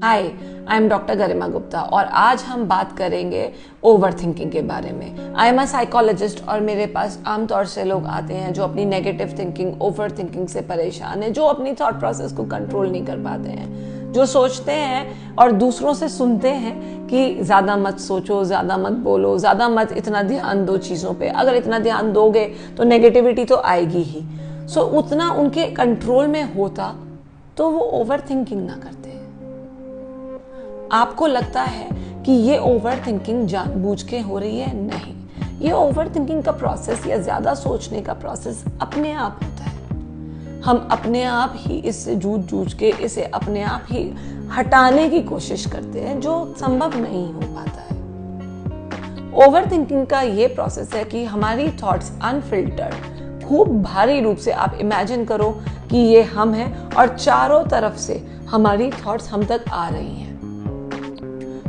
Hi, I am doctor गरिमा गुप्ता और आज हम बात करेंगे ओवर थिंकिंग के बारे में। आई एम अ साइकोलॉजिस्ट और मेरे पास आमतौर से लोग आते हैं जो अपनी नेगेटिव थिंकिंग, ओवर थिंकिंग से परेशान है, जो अपनी थॉट प्रोसेस को कंट्रोल नहीं कर पाते हैं, जो सोचते हैं और दूसरों से सुनते हैं कि ज़्यादा मत सोचो, ज़्यादा मत बोलो, ज़्यादा मत इतना ध्यान दो चीज़ों पे, अगर इतना ध्यान दोगे तो नेगेटिविटी तो आएगी ही। सो उतना उनके कंट्रोल में होता तो वो ओवर थिंकिंग ना करते। आपको लगता है कि ये ओवर थिंकिंग जानबूझ के हो रही है? नहीं, ये ओवर थिंकिंग का प्रोसेस या ज्यादा सोचने का प्रोसेस अपने आप होता है। हम अपने आप ही इससे जूझ के इसे अपने आप ही हटाने की कोशिश करते हैं, जो संभव नहीं हो पाता है। ओवर थिंकिंग का ये प्रोसेस है कि हमारी थॉट्स अनफिल्टर्ड, खूब भारी रूप से आप इमेजिन करो कि ये हम हैं और चारों तरफ से हमारी थॉट्स हम तक आ रही हैं।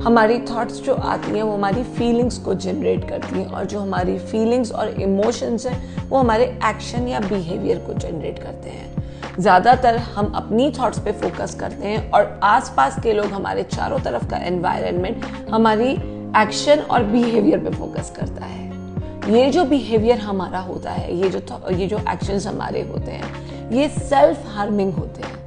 हमारी थॉट्स जो आती हैं वो हमारी फीलिंग्स को जनरेट करती हैं और जो हमारी फीलिंग्स और इमोशंस हैं वो हमारे एक्शन या बिहेवियर को जनरेट करते हैं। ज़्यादातर हम अपनी थॉट्स पे फोकस करते हैं और आसपास के लोग, हमारे चारों तरफ का एनवायरनमेंट हमारी एक्शन और बिहेवियर पे फोकस करता है। ये जो बिहेवियर हमारा होता है, ये जो एक्शंस हमारे होते हैं, ये सेल्फ हार्मिंग होते हैं,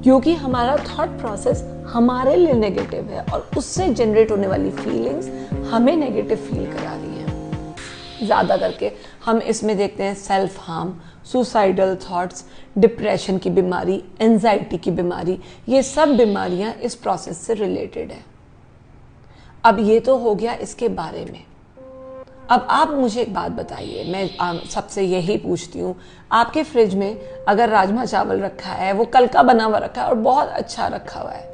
क्योंकि हमारा थॉट प्रोसेस हमारे लिए नेगेटिव है और उससे जनरेट होने वाली फीलिंग्स हमें नेगेटिव फील करा रही हैं। ज़्यादा करके हम इसमें देखते हैं self harm, suicidal thoughts, depression की बीमारी, एंजाइटी की बीमारी। ये सब बीमारियां इस प्रोसेस से रिलेटेड है। अब ये तो हो गया इसके बारे में। अब आप मुझे एक बात बताइए, मैं सबसे यही पूछती हूँ, आपके फ्रिज में अगर राजमा चावल रखा है, वो कल का बना हुआ रखा है और बहुत अच्छा रखा हुआ है,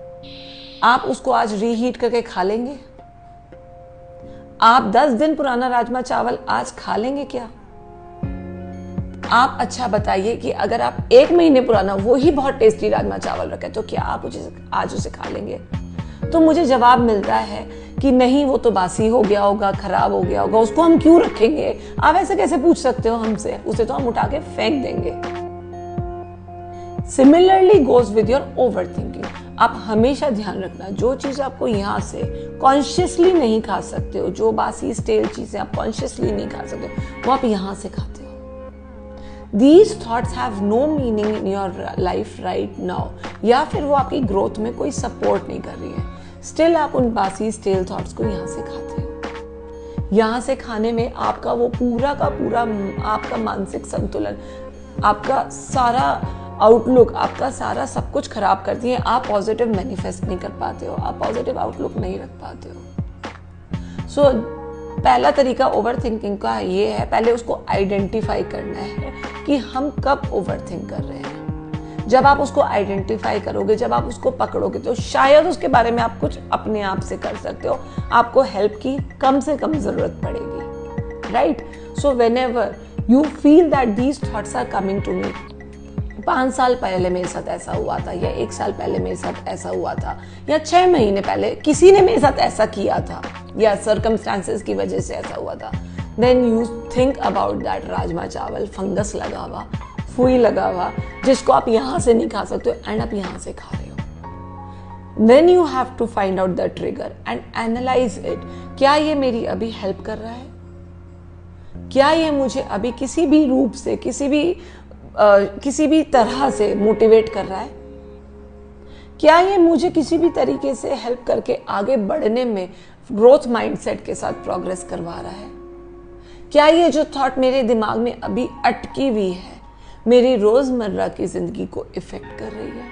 आप उसको आज रीहीट करके खा लेंगे? आप 10 दिन पुराना राजमा चावल आज खा लेंगे क्या? आप अच्छा बताइए कि अगर आप 1 महीने पुराना वो ही बहुत टेस्टी राजमा चावल रखा है तो क्या आप आज उसे खा लेंगे? तो मुझे जवाब मिलता है कि नहीं, वो तो बासी हो गया होगा, खराब हो गया होगा, उसको हम क्यों रखेंगे। आप ऐसे कैसे पूछ सकते हो हमसे? उसे तो हम उठा के फेंक देंगे। Similarly goes with your over thinking. आप हमेशा ध्यान रखना, जो चीज आपको यहाँ से कॉन्शियसली नहीं खा सकते हो, जो बासी स्टेल चीजें आप कॉन्शियसली नहीं खा सकते हो, वो आप यहाँ से खाते हो। These thoughts have no meaning in your life right now, या फिर वो आपकी ग्रोथ में कोई सपोर्ट नहीं कर रही है, स्टिल आप उन बासी स्टेल थॉट्स को यहाँ से खाते हो। यहाँ से खाने में आपका वो पूरा का पूरा आपका मानसिक संतुलन, आपका सारा आउटलुक, आपका सारा सब कुछ खराब करती है। आप पॉजिटिव मैनिफेस्ट नहीं कर पाते हो, आप पॉजिटिव आउटलुक नहीं रख पाते हो। सो पहला तरीका ओवर थिंकिंग का ये है, पहले उसको आइडेंटिफाई करना है कि हम कब ओवर थिंक कर रहे हैं। जब आप उसको आइडेंटिफाई करोगे, जब आप उसको पकड़ोगे, तो शायद उसके बारे में आप कुछ अपने आप से कर सकते हो। आपको हेल्प की कम से कम जरूरत पड़ेगी, right? So whenever you feel that these thoughts are coming to me, 5 साल पहले मेरे साथ ऐसा हुआ था, या 1 साल पहले मेरे साथ ऐसा हुआ था, या 6 महीने पहले किसी ने मेरे साथ ऐसा किया था, या सर्कमस्टांसेस की वजह से ऐसा हुआ था, then you think about that rajma chawal, fungus लगा हुआ, फुई लगा हुआ, जिसको आप यहाँ से नहीं खा सकते हो एंड आप यहाँ से खा रहे हो। Then you have to find out the trigger and analyse it. क्या ये मेरी अभी हेल्प कर रहा है? क्या ये मुझे अभी किसी भी रूप से, किसी भी तरह से मोटिवेट कर रहा है? क्या ये मुझे किसी भी तरीके से हेल्प करके आगे बढ़ने में ग्रोथ माइंडसेट के साथ प्रोग्रेस करवा रहा है? क्या ये जो थॉट मेरे दिमाग में अभी अटकी हुई है, मेरी रोजमर्रा की जिंदगी को इफेक्ट कर रही है?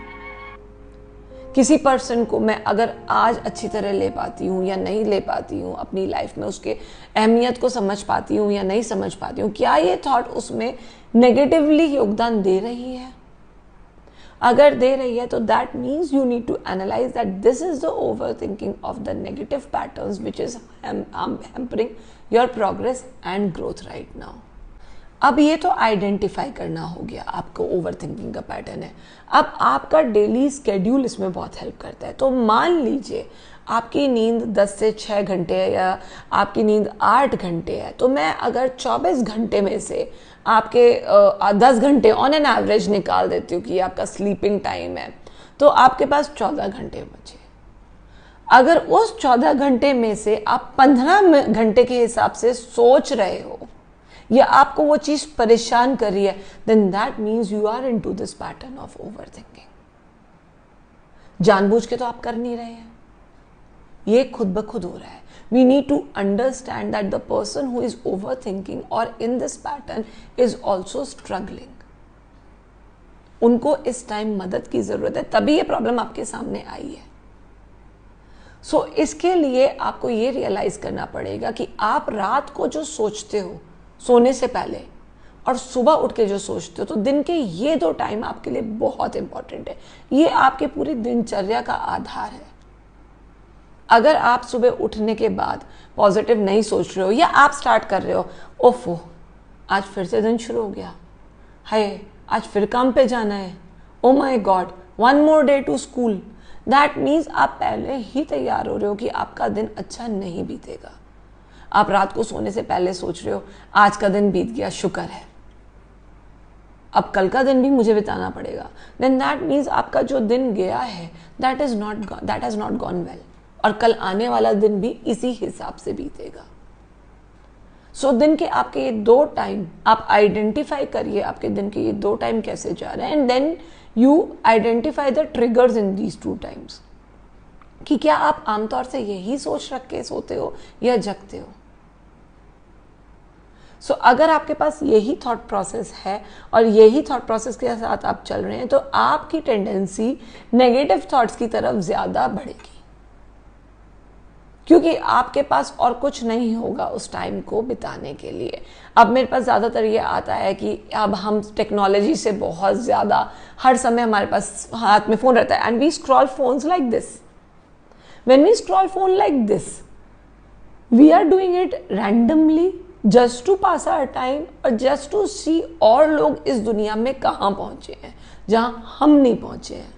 किसी पर्सन को मैं अगर आज अच्छी तरह ले पाती हूँ या नहीं ले पाती हूँ, अपनी लाइफ में उसके अहमियत को समझ पाती हूँ या नहीं समझ पाती हूँ, क्या ये थॉट उसमें नेगेटिवली योगदान दे रही है? अगर दे रही है तो that means you need to analyse that this is the over thinking of the negative patterns which is hampering your progress and growth right now. अब ये तो आइडेंटिफाई करना हो गया, आपको ओवर थिंकिंग का पैटर्न है। अब आपका डेली स्केड्यूल इसमें बहुत हेल्प करता है। तो मान लीजिए आपकी नींद 10 से 6 घंटे है या आपकी नींद 8 घंटे है, तो मैं अगर 24 घंटे में से आपके 10 घंटे ऑन एन एवरेज निकाल देती हूँ कि आपका स्लीपिंग टाइम है, तो आपके पास 14 घंटे बचे। अगर उस 14 घंटे में से आप 15 घंटे के हिसाब से सोच रहे हो या आपको वो चीज परेशान कर रही है, then that means you are into this pattern of over thinking. जानबूझ के तो आप कर नहीं रहे हैं, ये खुद ब खुद हो रहा है। We need to understand that the person who is overthinking or in this pattern is also struggling. उनको इस टाइम मदद की जरूरत है, तभी ये प्रॉब्लम आपके सामने आई है। सो इसके लिए आपको ये रियलाइज करना पड़ेगा कि आप रात को जो सोचते हो सोने से पहले और सुबह उठ के जो सोचते हो, तो दिन के ये 2 टाइम आपके लिए बहुत इंपॉर्टेंट है। ये आपके पूरी दिनचर्या का आधार है। अगर आप सुबह उठने के बाद पॉजिटिव नहीं सोच रहे हो या आप स्टार्ट कर रहे हो, ओफो आज फिर से दिन शुरू हो गया, हाय आज फिर काम पे जाना है, oh my god 1 more day to school, that means आप पहले ही तैयार हो रहे हो कि आपका दिन अच्छा नहीं बीतेगा। आप रात को सोने से पहले सोच रहे हो आज का दिन बीत गया, शुक्र है, अब कल का दिन भी मुझे बिताना पड़ेगा, देन दैट मीन्स आपका जो दिन गया है that has not gone well, और कल आने वाला दिन भी इसी हिसाब से बीतेगा। सो दिन के आपके ये 2 टाइम आप आइडेंटिफाई करिए, आपके दिन के ये 2 टाइम कैसे जा रहे हैं, and then you identify the triggers in these 2 times, कि क्या आप आमतौर से यही सोच रख के सोते हो या जगते हो। सो अगर आपके पास यही थॉट प्रोसेस है और यही थॉट प्रोसेस के साथ आप चल रहे हैं, तो आपकी टेंडेंसी नेगेटिव थॉट्स की तरफ ज्यादा बढ़ेगी, क्योंकि आपके पास और कुछ नहीं होगा उस टाइम को बिताने के लिए। अब मेरे पास ज़्यादातर ये आता है कि अब हम टेक्नोलॉजी से बहुत ज़्यादा हर समय हमारे पास हाथ में फ़ोन रहता है, and we scroll phones like this. When we scroll phone like this, we are doing it randomly just to pass our time और जस्ट टू सी और लोग इस दुनिया में कहाँ पहुँचे हैं जहाँ हम नहीं पहुँचे हैं।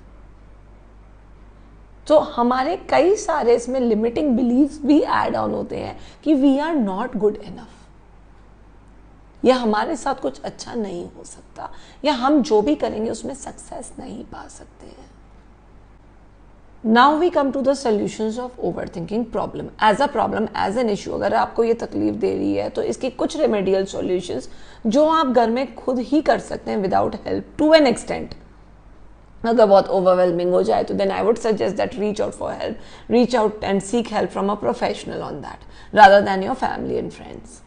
तो हमारे कई सारे इसमें लिमिटिंग बिलीव्स भी ऐड ऑन होते हैं कि we are not good enough, या हमारे साथ कुछ अच्छा नहीं हो सकता, या हम जो भी करेंगे उसमें सक्सेस नहीं पा सकते हैं। Now we come to the solutions of overthinking problem as an issue. अगर आपको ये तकलीफ दे रही है तो इसकी कुछ रेमेडियल सॉल्यूशंस जो आप घर में खुद ही कर सकते हैं without help to an extent. अगर बहुत ओवरवेलमिंग हो जाए तो then I would suggest that reach out for help, reach out and seek help from a professional on that rather than your family and friends.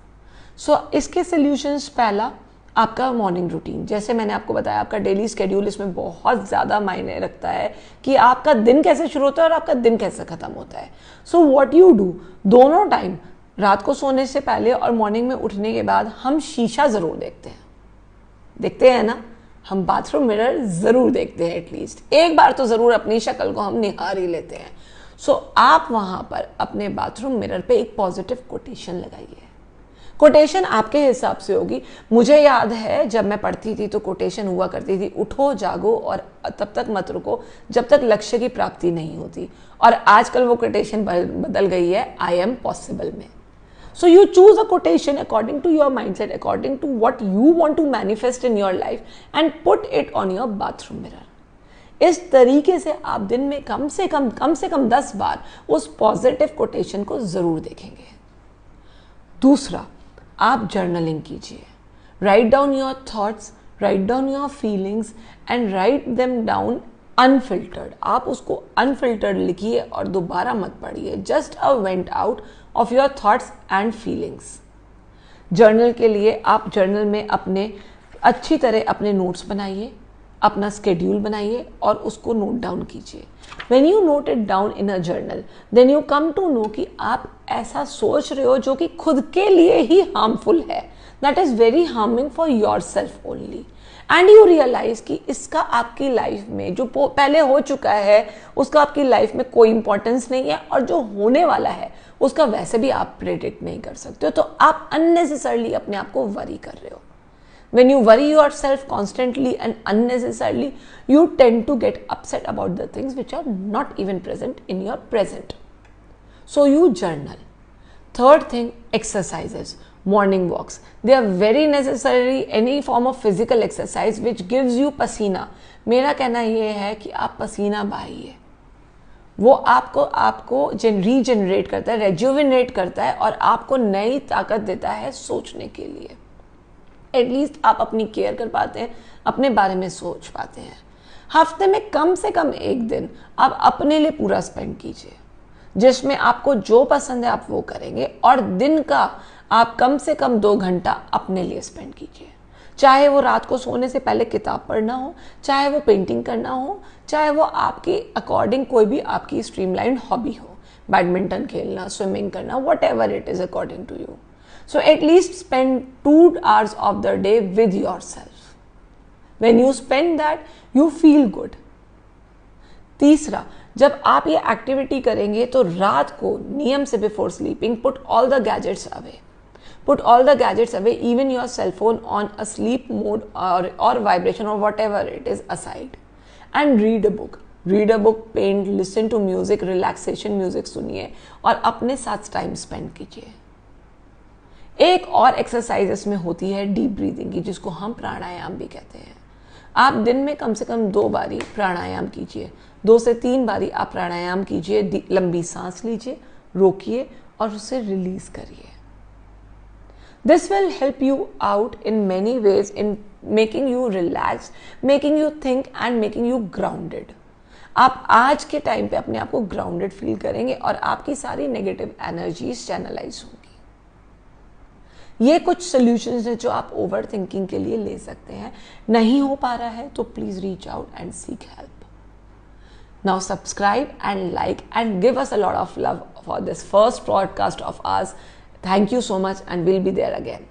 So इसके solutions, पहला आपका morning routine. जैसे मैंने आपको बताया, आपका डेली स्केड्यूल इसमें बहुत ज़्यादा मायने रखता है कि आपका दिन कैसे शुरू होता है और आपका दिन कैसे ख़त्म होता है। सो व्हाट यू डू, दोनों टाइम रात को सोने से पहले और मॉर्निंग में उठने के बाद हम शीशा ज़रूर देखते हैं ना, हम बाथरूम मिरर ज़रूर देखते हैं, एटलीस्ट एक बार तो ज़रूर अपनी शक्ल को हम निहार ही लेते हैं। सो आप वहाँ पर अपने बाथरूम मिरर पे एक पॉजिटिव कोटेशन लगाइए। कोटेशन आपके हिसाब से होगी। मुझे याद है जब मैं पढ़ती थी तो कोटेशन हुआ करती थी, उठो जागो और तब तक मत रुको जब तक लक्ष्य की प्राप्ति नहीं होती। और आजकल वो कोटेशन बदल गई है आई एम पॉसिबल में। So you choose a quotation according to your mindset, according to what you want to manifest in your life and put it on your bathroom mirror. इस तरीके से आप दिन में कम से कम 10 बार उस पॉजिटिव कोटेशन को जरूर देखेंगे। दूसरा, आप जर्नलिंग कीजिए। Write down your thoughts, write down your feelings and write them down unfiltered. आप उसको अनफिल्टर्ड लिखिए और दोबारा मत पढ़िए। Just a went out of your thoughts and feelings. Journal के लिए आप जर्नल में अपने अच्छी तरह अपने नोट्स बनाइए, अपना स्केड्यूल बनाइए और उसको नोट डाउन कीजिए। When you note it down in a journal, then you come to know कि आप ऐसा सोच रहे हो जो कि खुद के लिए ही हार्मफुल है, that is very harming for yourself only. And you realise कि इसका आपकी लाइफ में जो पहले हो चुका है उसका आपकी लाइफ में कोई इंपॉर्टेंस नहीं है, और जो होने वाला है उसका वैसे भी आप प्रेडिक्ट नहीं कर सकते हो। तो आप अननेसेसरली अपने आप को वरी कर रहे हो। When you worry yourself constantly and unnecessarily, you tend to get upset about the things which are not even present in your present. So you journal. Third thing, exercises. Morning walks, they are very necessary. Any form of physical exercise which gives you pasina. मेरा कहना ये है कि आप पसीना बहाइए, वो आपको regenerate करता है, रेजुविनेट करता है और आपको नई ताकत देता है सोचने के लिए. एटलीस्ट आप अपनी केयर कर पाते हैं, अपने बारे में सोच पाते हैं. हफ्ते में कम से कम एक दिन आप अपने लिए पूरा स्पेंड कीजिए, जिसमें आपको जो पसंद है आप वो करेंगे, और दिन का आप कम से कम 2 घंटा अपने लिए स्पेंड कीजिए. चाहे वो रात को सोने से पहले किताब पढ़ना हो, चाहे वो पेंटिंग करना हो, चाहे वो आपके अकॉर्डिंग कोई भी आपकी स्ट्रीमलाइन हॉबी हो, बैडमिंटन खेलना, स्विमिंग करना, whatever it is according to you. So at least spend 2 hours of the day with yourself. When you spend that, you feel good. तीसरा, जब आप ये एक्टिविटी करेंगे तो रात को नियम से before sleeping put all the gadgets away. Put all the gadgets away, even your cell phone on a sleep mode or vibration or whatever it is aside. And read a book. Read a book, paint, listen to music, relaxation music सुनिए और अपने साथ time spend कीजिए. एक और exercise इसमें होती है डीप ब्रीदिंग की, जिसको हम प्राणायाम भी कहते हैं. आप दिन में कम से कम 2 बारी प्राणायाम कीजिए. 2 से 3 बारी आप प्राणायाम कीजिए, लंबी सांस लीजिए, रोकिए और उसे रिलीज करिए. This will help you out in many ways in making you relax, making you think and making you grounded. आप आज के टाइम पे अपने आप को ग्राउंडेड फील करेंगे और आपकी सारी नेगेटिव एनर्जीज चैनलाइज होंगी. ये कुछ सॉल्यूशंस हैं जो आप ओवर थिंकिंग के लिए ले सकते हैं. नहीं हो पा रहा है तो please reach out and seek help. Now subscribe and like and give us a lot of love for this first podcast of ours. Thank you so much and will be there again.